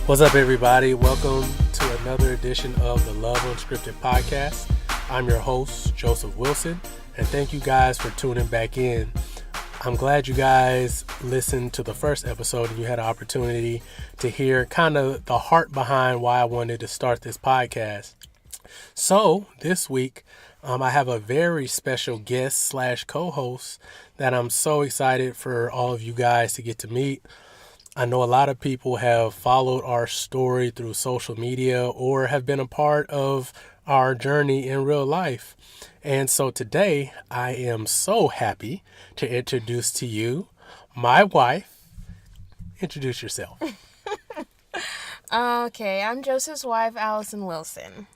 What's up, everybody? Welcome to another edition of the Love Unscripted Podcast. I'm your host, Joseph Wilson, and thank you guys for tuning back in. I'm glad you guys listened to the first episode and you had an opportunity to hear kind of the heart behind why I wanted to start this podcast. So this week, I have a very special guest slash co-host that I'm so excited for all of you guys to get to meet. I know a lot of people have followed our story through social media or have been a part of our journey in real life. And so today I am so happy to introduce to you my wife. Introduce yourself. Okay, I'm Joseph's wife, Alison Wilson.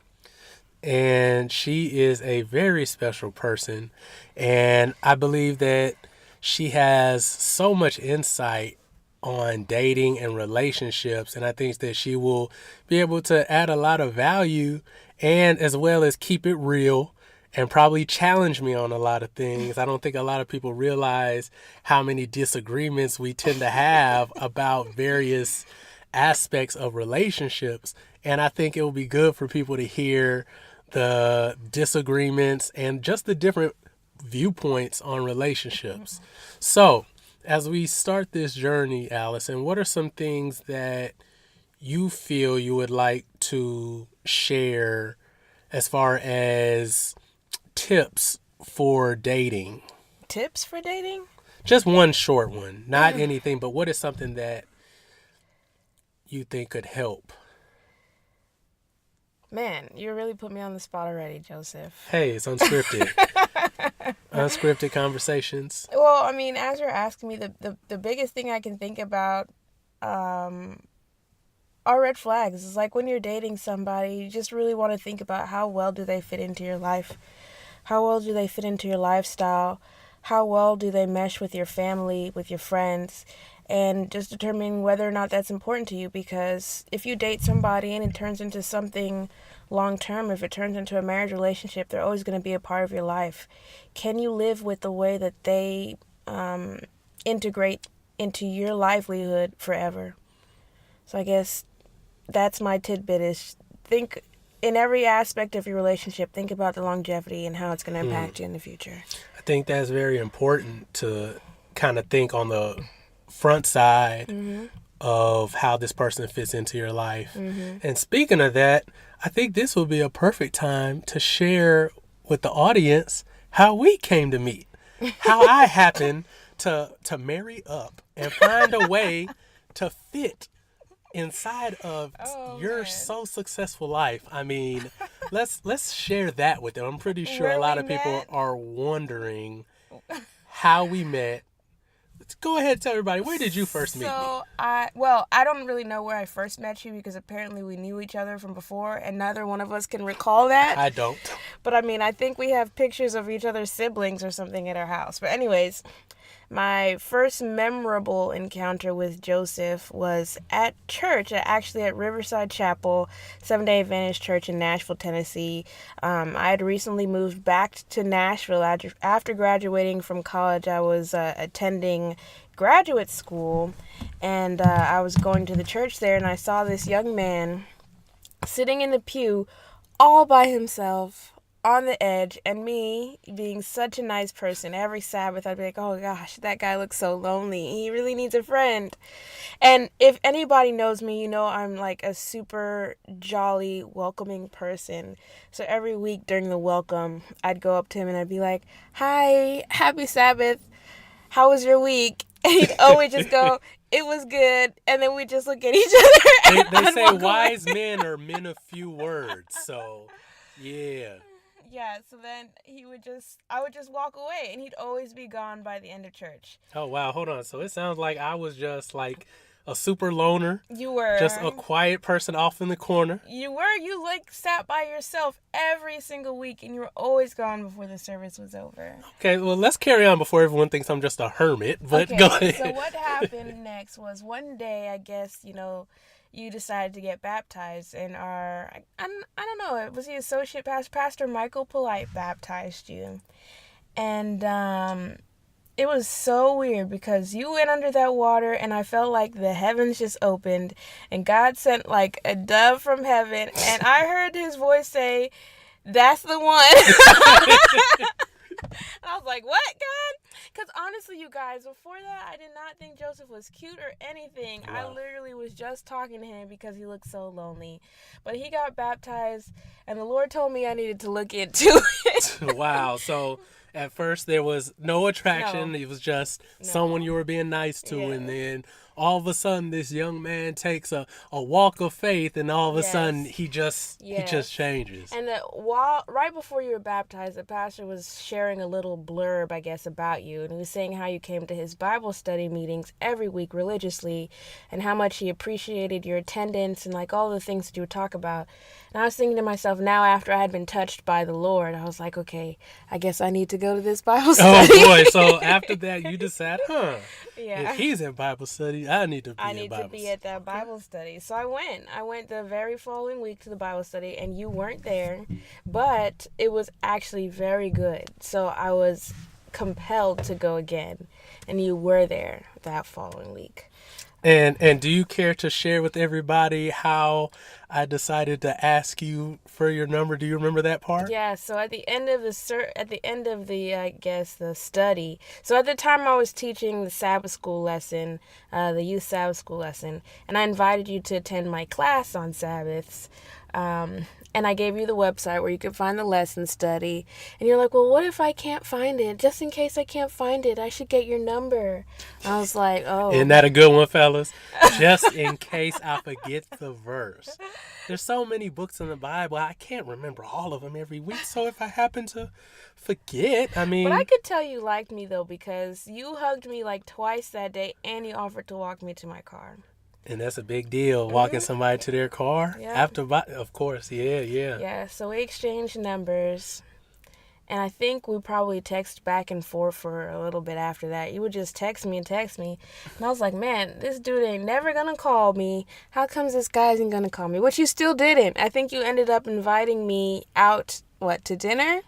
And she is a very special person. And I believe that she has so much insight on dating and relationships, and I think that she will be able to add a lot of value and as well as keep it real and probably challenge me on a lot of things. I don't think a lot of people realize how many disagreements we tend to have about various aspects of relationships, and I think it will be good for people to hear the disagreements and just the different viewpoints on relationships. So as we start this journey, Allison, what are some things that you feel you would like to share as far as tips for dating? Tips for dating? Just one short one, not anything, but what is something that you think could help? Man, you really put me on the spot already, Joseph. Hey, it's unscripted. Unscripted conversations. Well, I mean, as you're asking me, the biggest thing I can think about are red flags. It's like when you're dating somebody, you just really want to think about how well do they fit into your life? How well do they fit into your lifestyle? How well do they mesh with your family, with your friends? And just determining whether or not that's important to you, because if you date somebody and it turns into something long-term, if it turns into a marriage relationship, they're always going to be a part of your life. Can you live with the way that they integrate into your livelihood forever? So I guess that's my tidbit, is think in every aspect of your relationship, think about the longevity and how it's going to impact you in the future. I think that's very important to kind of think on the front side of how this person fits into your life. And speaking of that, I think this will be a perfect time to share with the audience how we came to meet, how I happened to marry up and find a way to fit inside of your so successful life. I mean, let's share that with them. I'm pretty sure a lot of people are wondering how we met. Go ahead and tell everybody, where did you first meet me? I don't really know where I first met you, because apparently we knew each other from before and neither one of us can recall that. I don't. But I mean, I think we have pictures of each other's siblings or something at our house. But anyways, my first memorable encounter with Joseph was at church, actually at Riverside Chapel, Seventh-day Adventist Church in Nashville, Tennessee. I had recently moved back to Nashville after graduating from college. I was attending graduate school, and I was going to the church there, and I saw this young man sitting in the pew all by himself, on the edge, and me being such a nice person, every Sabbath I'd be like, oh gosh, that guy looks so lonely, he really needs a friend. And if anybody knows me, you know I'm like a super jolly, welcoming person. So every week during the welcome, I'd go up to him and I'd be like, hi, happy Sabbath, how was your week? And he'd always just go, it was good. And then we'd just look at each other. They say wise men are men of few words, so yeah. Yeah, so then I would just walk away, and he'd always be gone by the end of church. Oh, wow, hold on. So it sounds like I was just like a super loner. You were. Just a quiet person off in the corner. You were. You like sat by yourself every single week, and you were always gone before the service was over. Okay, well, let's carry on before everyone thinks I'm just a hermit, but okay, go ahead. So what happened next was one day, I guess, you decided to get baptized, and I don't know, it was the associate pastor, Michael Polite, baptized you. And It was so weird because you went under that water and I felt like the heavens just opened and God sent like a dove from heaven and I heard his voice say, "That's the one." And I was like, "What, God?" Because honestly, you guys, before that, I did not think Joseph was cute or anything. Wow. I literally was just talking to him because he looked so lonely. But he got baptized, and the Lord told me I needed to look into it. Wow. So at first there was no attraction. No. It was just someone you were being nice to. Yeah. And then all of a sudden this young man takes a walk of faith, and all of a sudden he just changes. And right before you were baptized, the pastor was sharing a little blurb, I guess, about you. And he was saying how you came to his Bible study meetings every week religiously and how much he appreciated your attendance and like all the things that you would talk about. And I was thinking to myself, now after I had been touched by the Lord, I was like, okay, I guess I need to go to this Bible study. Oh boy, so after that you decide, yeah, if he's in Bible study, I need to be at that Bible study. So I went the very following week to the Bible study, and you weren't there, but it was actually very good. So I was compelled to go again, and you were there that following week. And do you care to share with everybody how I decided to ask you for your number? Do you remember that part? Yeah. So at the end of the the study. So at the time I was teaching the Sabbath school lesson, the youth Sabbath school lesson, and I invited you to attend my class on Sabbaths. And I gave you the website where you could find the lesson study. And you're like, well, what if I can't find it? Just in case I can't find it, I should get your number. I was like, oh. Isn't that a good one, fellas? Just in case I forget the verse. There's so many books in the Bible, I can't remember all of them every week. So if I happen to forget, I mean. But I could tell you liked me, though, because you hugged me like twice that day and you offered to walk me to my car. And that's a big deal, walking somebody to their car after, of course, yeah. Yeah, so we exchanged numbers, and I think we probably texted back and forth for a little bit after that. You would just text me, and I was like, man, this dude ain't never gonna call me. How comes this guy isn't gonna call me? Which you still didn't. I think you ended up inviting me out, to dinner?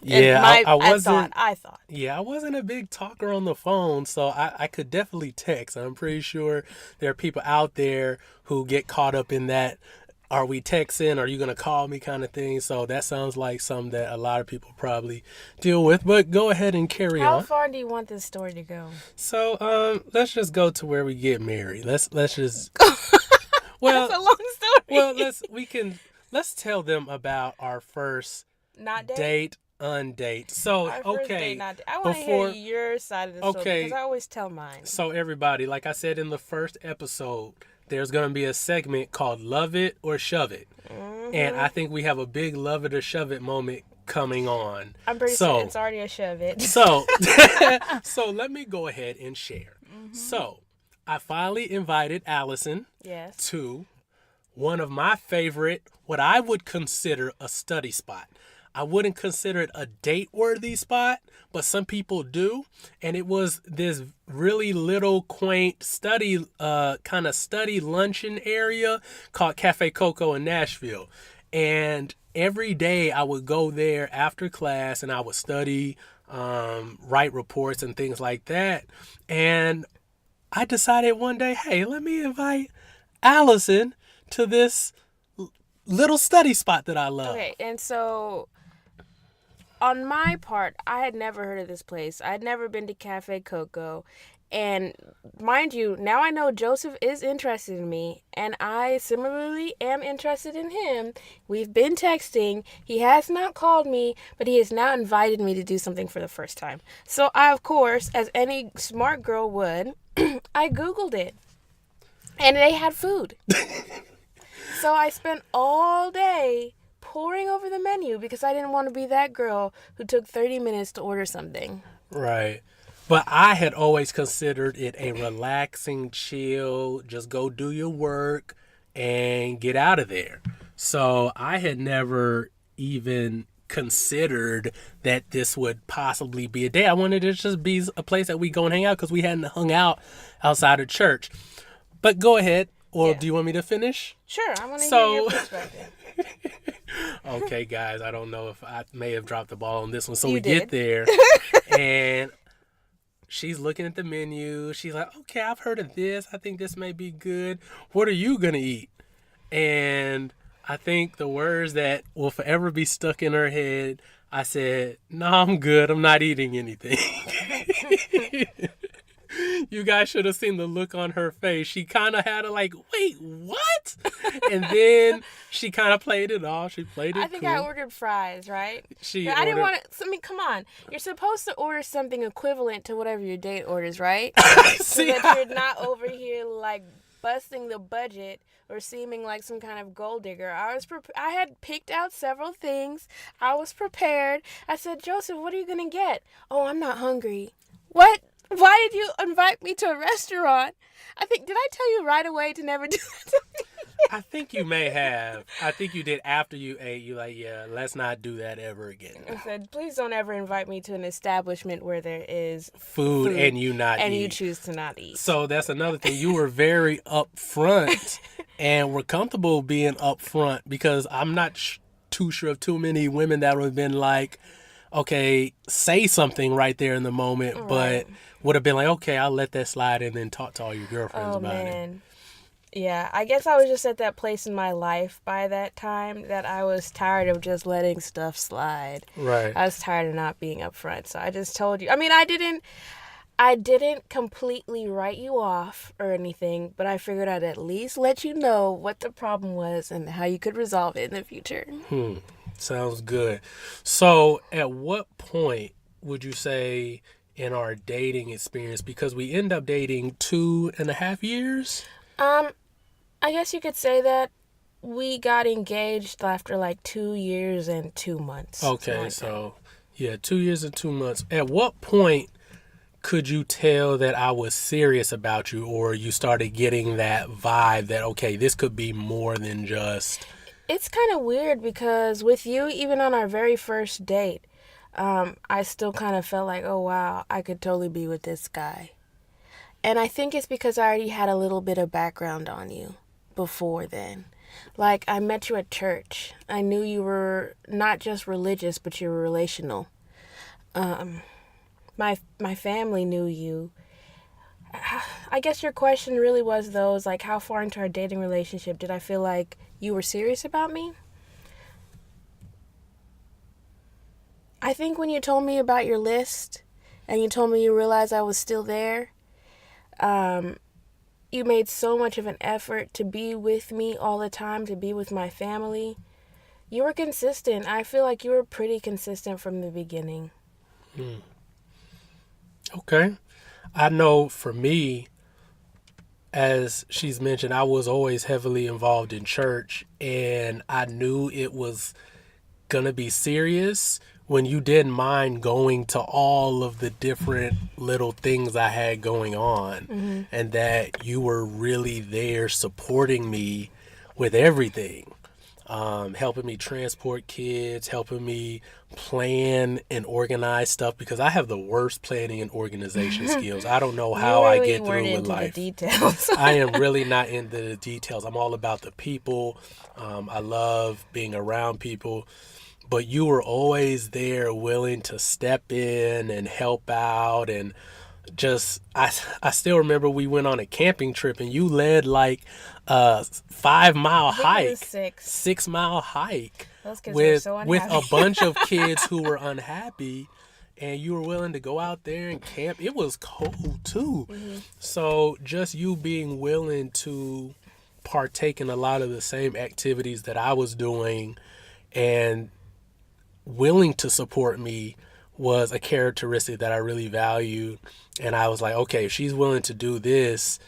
Yeah, I thought. Yeah, I wasn't a big talker on the phone, so I could definitely text. I'm pretty sure there are people out there who get caught up in that, are we texting, are you going to call me kind of thing. So that sounds like something that a lot of people probably deal with. But go ahead and carry on. How far do you want this story to go? So let's just go to where we get married. Let's just... Well, that's a long story. Well, let's tell them about our first date. Undate. So, okay. I want to hear your side of the story because I always tell mine. So, everybody, like I said in the first episode, there's going to be a segment called Love It or Shove It. Mm-hmm. And I think we have a big love it or shove it moment coming on. I'm pretty sure it's already a shove it. So, so let me go ahead and share. Mm-hmm. So, I finally invited Allison to one of my favorite, what I would consider a study spot. I wouldn't consider it a date-worthy spot, but some people do. And it was this really little quaint study luncheon area called Cafe Coco in Nashville. And every day I would go there after class and I would study, write reports and things like that. And I decided one day, hey, let me invite Allison to this little study spot that I love. Okay, and so... on my part, I had never heard of this place. I had never been to Cafe Coco. And mind you, now I know Joseph is interested in me, and I similarly am interested in him. We've been texting. He has not called me, but he has now invited me to do something for the first time. So I, of course, as any smart girl would, I Googled it. And they had food. So I spent all day poring over the menu because I didn't want to be that girl who took 30 minutes to order something. Right. But I had always considered it a relaxing, chill, just go do your work and get out of there. So I had never even considered that this would possibly be a day. I wanted it to just be a place that we go and hang out because we hadn't hung out outside of church. But go ahead. Or do you want me to finish? Sure. I want to hear your perspective. Okay, guys, I don't know if I may have dropped the ball on this one. So we get there and she's looking at the menu. She's like, okay, I've heard of this. I think this may be good. What are you going to eat? And I think the words that will forever be stuck in her head, I said, no, I'm good. I'm not eating anything. You guys should have seen the look on her face. She kind of had a like, wait, what? And then she kind of played it off. She played it I think cool. I ordered fries, right? She I didn't ordered- want to. I mean, come on. You're supposed to order something equivalent to whatever your date orders, right? So See, that you're not over here like busting the budget or seeming like some kind of gold digger. I had picked out several things. I was prepared. I said, Joseph, what are you gonna get? Oh, I'm not hungry. What? Why did you invite me to a restaurant? Did I tell you right away to never do that to me? I think you may have. I think you did after you ate. You like, yeah, let's not do that ever again. I said, please don't ever invite me to an establishment where there is Food and you not and eat. you choose to not eat. So that's another thing. You were very upfront and were comfortable being upfront because I'm not too sure of too many women that would have been like, okay, say something right there in the moment, but would have been like, okay, I'll let that slide and then talk to all your girlfriends about it. Yeah, I guess I was just at that place in my life by that time that I was tired of just letting stuff slide. Right. I was tired of not being upfront, so I just told you. I mean, I didn't completely write you off or anything, but I figured I'd at least let you know what the problem was and how you could resolve it in the future. Sounds good. So at what point would you say in our dating experience, because we end up dating 2.5 years? I guess you could say that we got engaged after like 2 years and 2 months. Okay, so yeah, 2 years and 2 months. At what point could you tell that I was serious about you, or you started getting that vibe that, okay, this could be more than just... It's kind of weird because with you, even on our very first date, I still kind of felt like, oh, wow, I could totally be with this guy. And I think it's because I already had a little bit of background on you before then. Like, I met you at church. I knew you were not just religious, but you were relational. My family knew you. I guess your question really was, though, is like, how far into our dating relationship did I feel like you were serious about me? I think when you told me about your list and you told me you realized I was still there, you made so much of an effort to be with me all the time, to be with my family. You were consistent. I feel like you were pretty consistent from the beginning. Okay. I know for me, as she's mentioned, I was always heavily involved in church, and I knew it was going to be serious when you didn't mind going to all of the different little things I had going on, and that you were really there supporting me with everything. Helping me transport kids, helping me plan and organize stuff, because I have the worst planning and organization skills. I don't know how I get through with life. The details. I am really not into the details. I'm all about the people. I love being around people. But you were always there willing to step in and help out, and just I still remember we went on a camping trip and you led like a 5-mile hike, 6-mile hike Those kids were so with a unhappy. bunch of kids who were unhappy, and you were willing to go out there and camp. It was cold too. So just you being willing to partake in a lot of the same activities that I was doing and willing to support me was a characteristic that I really valued. And I was like, okay, if she's willing to do this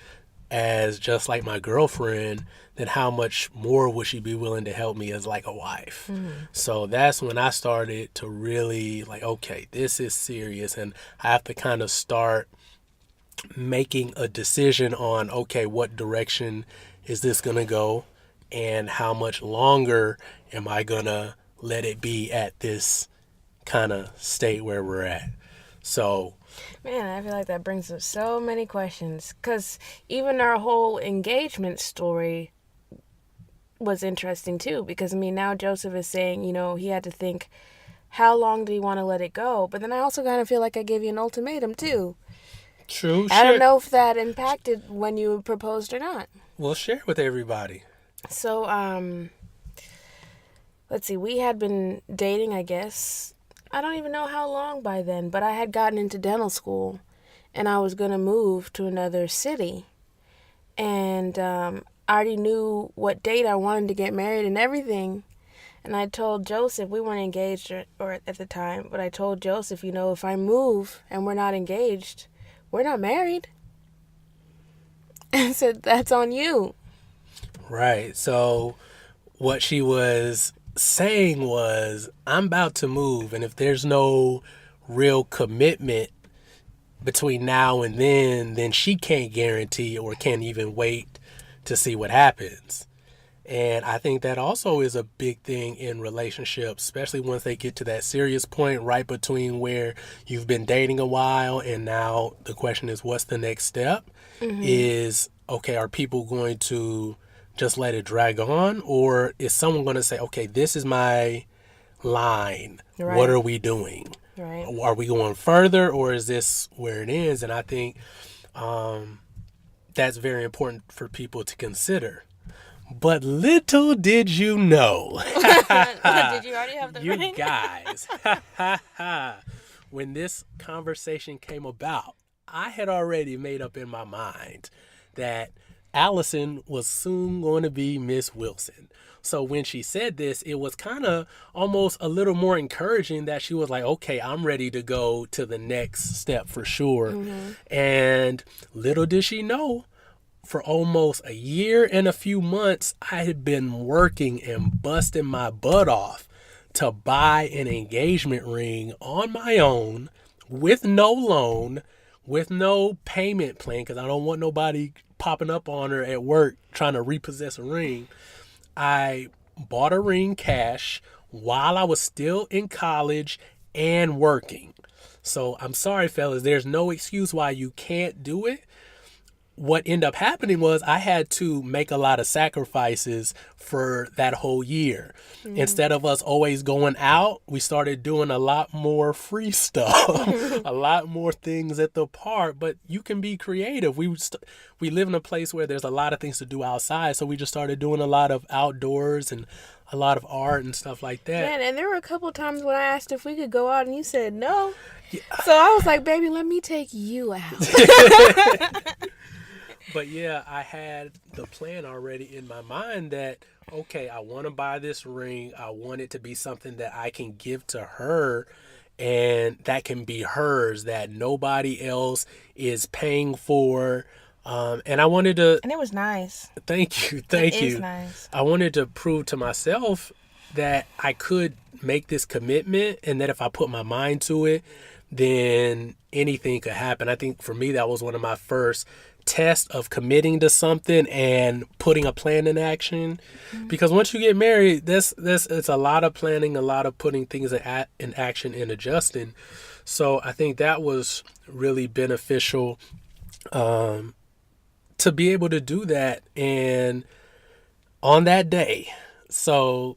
as just like my girlfriend, then how much more would she be willing to help me as like a wife? So that's when I started to really like, okay, this is serious, and I have to kind of start making a decision on, okay, what direction is this gonna go, and how much longer am I gonna let it be at this kind of state where we're at. So, Man, I feel like that brings up so many questions, because even our whole engagement story was interesting too, because I mean, now Joseph is saying, you know, he had to think, how long do you want to let it go? But then I also kind of feel like I gave you an ultimatum too. True. I don't know if that impacted when you proposed or not. Well, share with everybody. So, let's see. We had been dating, I guess. I don't even know how long by then, but I had gotten into dental school, and I was going to move to another city. And I already knew what date I wanted to get married and everything. And I told Joseph, we weren't engaged or at the time, but I told Joseph, if I move and we're not engaged, we're not married. And said, that's on you. Right. So what she was saying was, I'm about to move, and if there's no real commitment between now and then she can't guarantee or can't even wait to see what happens. And I think that also is a big thing in relationships, especially once they get to that serious point right between where you've been dating a while and now the question is, what's the next step? Is, okay, are people going to just let it drag on? Or is someone going to say, okay, this is my line. Right. What are we doing? Right. Are we going further, or is this where it ends? And I think that's very important for people to consider. But little did you know. Did you already have the you ring? guys, when this conversation came about, I had already made up in my mind that Allison was soon going to be Miss Wilson. So when she said this, it was kind of almost a little more encouraging that she was like, okay, I'm ready to go to the next step for sure. And little did she know, for almost a year and a few months, I had been working and busting my butt off to buy an engagement ring on my own with no loan, with no payment plan, because I don't want nobody popping up on her at work trying to repossess a ring. I bought a ring cash while I was still in college and working. So I'm sorry, fellas, there's no excuse why you can't do it. What ended up happening was I had to make a lot of sacrifices for that whole year. Instead of us always going out, we started doing a lot more free stuff, a lot more things at the park. But you can be creative. We live in a place where there's a lot of things to do outside, so we just started doing a lot of outdoors and a lot of art and stuff like that. Man, and there were a couple of times when I asked if we could go out and you said no. Yeah. So I was like, baby, let me take you out. But yeah, I had the plan already in my mind that, okay, I want to buy this ring. I want it to be something that I can give to her and that can be hers, that nobody else is paying for. And I wanted to... And it was nice. Thank you. It is nice. I wanted to prove to myself that I could make this commitment and that if I put my mind to it, then anything could happen. I think for me, that was one of my first test of committing to something and putting a plan in action. Because once you get married, it's a lot of planning, a lot of putting things in action and adjusting. So I think that was really beneficial to be able to do that. And on that day, so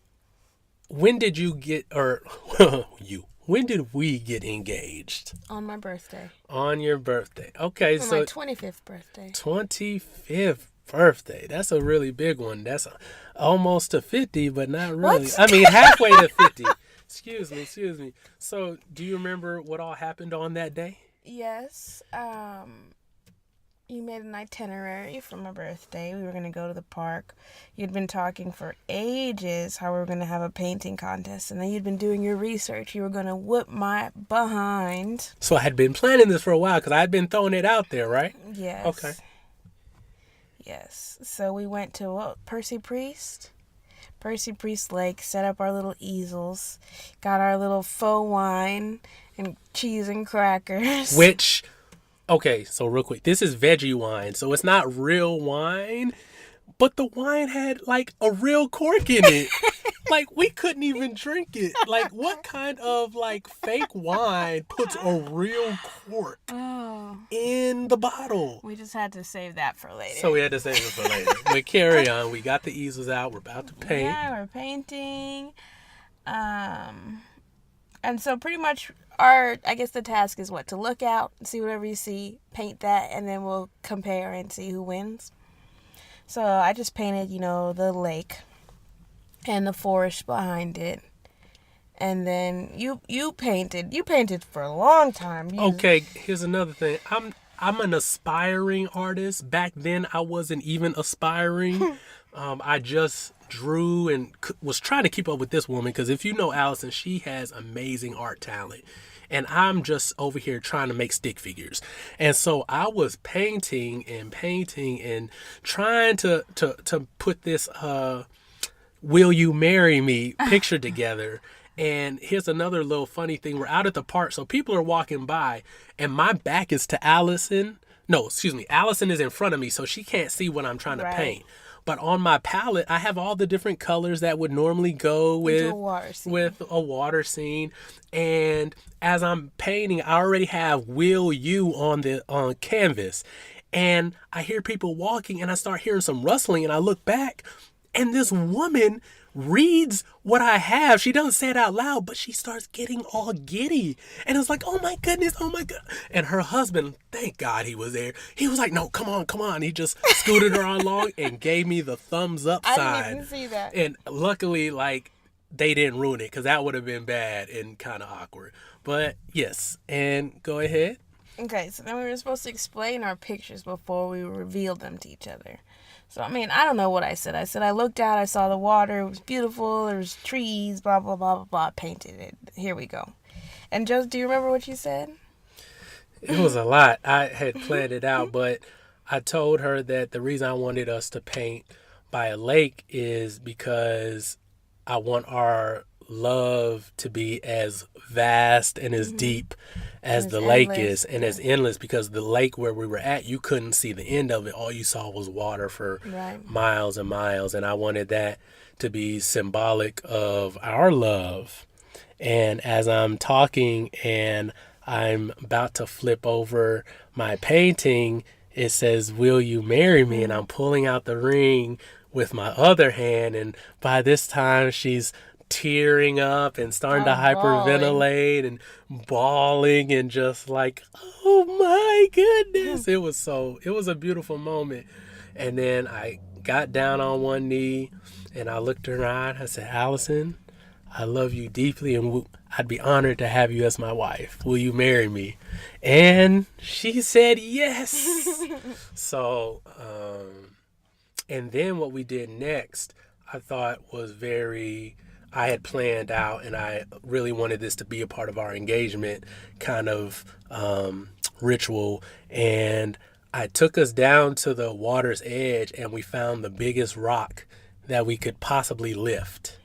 when did you get, or when did we get engaged? On my birthday. On your birthday. Okay, on so my 25th birthday. 25th birthday. That's a really big one. That's almost to 50, but not really. What? I mean, halfway to 50. Excuse me. So, do you remember what all happened on that day? Yes. You made an itinerary for my birthday. We were going to go to the park. You'd been talking for ages how we were going to have a painting contest. And then you'd been doing your research. You were going to whoop my behind. So I had been planning this for a while because I had been throwing it out there, right? Yes. Okay. Yes. So we went to Percy Priest Lake, set up our little easels, got our little faux wine and cheese and crackers. Which... Okay, so real quick, this is veggie wine, so it's not real wine, but the wine had like a real cork in it. Like we couldn't even drink it. Like what kind of like fake wine puts a real cork in the bottle? We just had to save that for later. So we had to save it for later. But carry on. We got the easels out. We're about to paint. Yeah, we're painting. And so pretty much I guess the task is what? To look out, see whatever you see, paint that, and then we'll compare and see who wins. So I just painted, the lake and the forest behind it. And then you painted for a long time. Okay, here's another thing. I'm an aspiring artist. Back then, I wasn't even aspiring. I just drew and was trying to keep up with this woman, because if you know Allison, she has amazing art talent. And I'm just over here trying to make stick figures. And so I was painting and trying to put this "Will You Marry Me" picture together. And here's another little funny thing. We're out at the park, so people are walking by, and my back is to Allison. No, excuse me. Allison is in front of me, so she can't see what I'm trying to paint. But on my palette, I have all the different colors that would normally go with a water scene. And as I'm painting, I already have "Will You" on canvas. And I hear people walking, and I start hearing some rustling, and I look back, and this woman reads what I have. She doesn't say it out loud, but she starts getting all giddy. And it's like, oh my goodness, oh my God. And her husband, thank God he was there. He was like, no, come on. He just scooted her along and gave me the thumbs up sign. I didn't even see that. And luckily, they didn't ruin it, because that would have been bad and kind of awkward. But yes, and go ahead. Okay, so then we were supposed to explain our pictures before we revealed them to each other. So, I don't know what I said. I said I looked out, I saw the water, it was beautiful, there was trees, blah, blah, blah, blah, blah, painted it. Here we go. And Joseph, do you remember what you said? It was a lot. I had planned it out, but I told her that the reason I wanted us to paint by a lake is because I want our love to be as vast and as deep as the lake is, and as endless, because the lake where we were at, you couldn't see the end of it. All you saw was water for miles and miles, and I wanted that to be symbolic of our love. And as I'm talking and I'm about to flip over my painting, it says, "Will you marry me?" And I'm pulling out the ring with my other hand, and by this time she's tearing up and starting to hyperventilate and bawling and just like, oh my goodness. It was a beautiful moment. And then I got down on one knee and I looked her in her eye. I said, "Allison, I love you deeply, and I'd be honored to have you as my wife. Will you marry me?" And she said yes. So, and then what we did next, I thought was I had planned out, and I really wanted this to be a part of our engagement kind of ritual. And I took us down to the water's edge, and we found the biggest rock that we could possibly lift.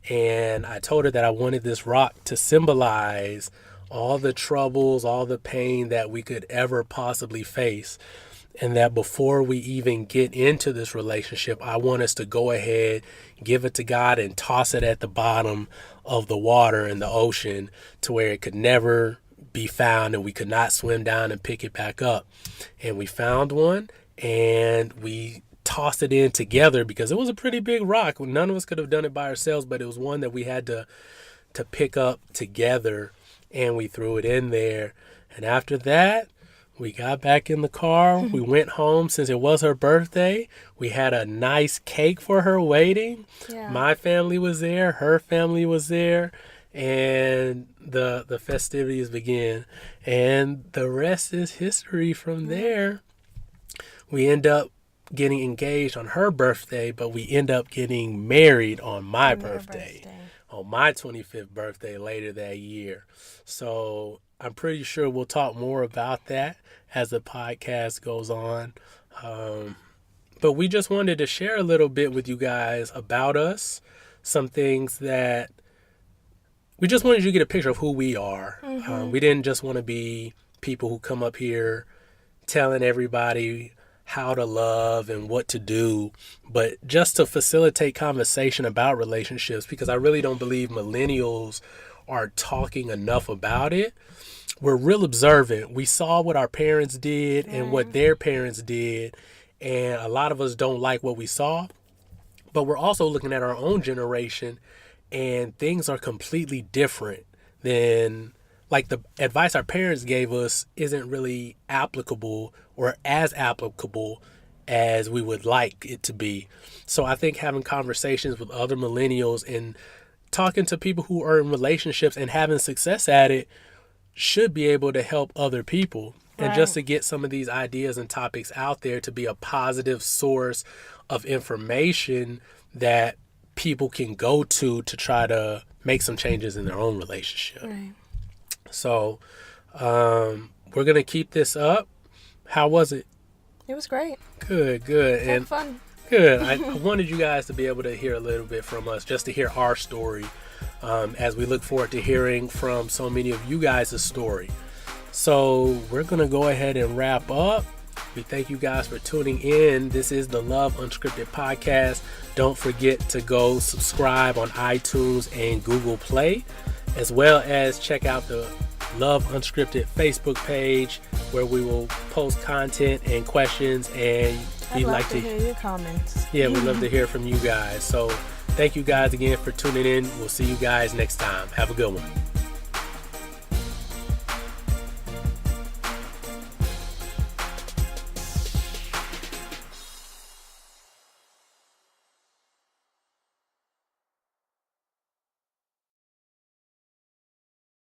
And I told her that I wanted this rock to symbolize all the troubles, all the pain that we could ever possibly face. And that before we even get into this relationship, I want us to go ahead, give it to God, and toss it at the bottom of the water in the ocean to where it could never be found and we could not swim down and pick it back up. And we found one, and we tossed it in together because it was a pretty big rock. None of us could have done it by ourselves, but it was one that we had to pick up together, and we threw it in there. And after that, we got back in the car. We went home. Since it was her birthday, we had a nice cake for her waiting. Yeah. My family was there. Her family was there. And the festivities began. And the rest is history from there. We end up getting engaged on her birthday, but we end up getting married on my birthday. On my 25th birthday later that year. So I'm pretty sure we'll talk more about that as the podcast goes on. But we just wanted to share a little bit with you guys about us. Some things that we just wanted you to get a picture of who we are. We didn't just want to be people who come up here telling everybody how to love and what to do, but just to facilitate conversation about relationships, because I really don't believe millennials are talking enough about it. We're real observant. We saw what our parents did and what their parents did, and a lot of us don't like what we saw, but we're also looking at our own generation, and things are completely different than like the advice our parents gave us isn't really applicable or as applicable as we would like it to be. So I think having conversations with other millennials and talking to people who are in relationships and having success at it should be able to help other people. And Right. just to get some of these ideas and topics out there to be a positive source of information that people can go to try to make some changes in their own relationship. Right. So we're going to keep this up. How was it? It was great. Good. Had And fun. good. I wanted you guys to be able to hear a little bit from us, just to hear our story, as we look forward to hearing from so many of you guys' story. So we're going to go ahead and wrap up. We thank you guys for tuning in. This is the Love Unscripted Podcast. Don't forget to go subscribe on iTunes and Google Play, as well as check out the Love Unscripted Facebook page, where we will post content and questions, and I'd we'd love like to hear your comments. we'd love to hear from you guys. So thank you guys again for tuning in. We'll see you guys next time. Have a good one.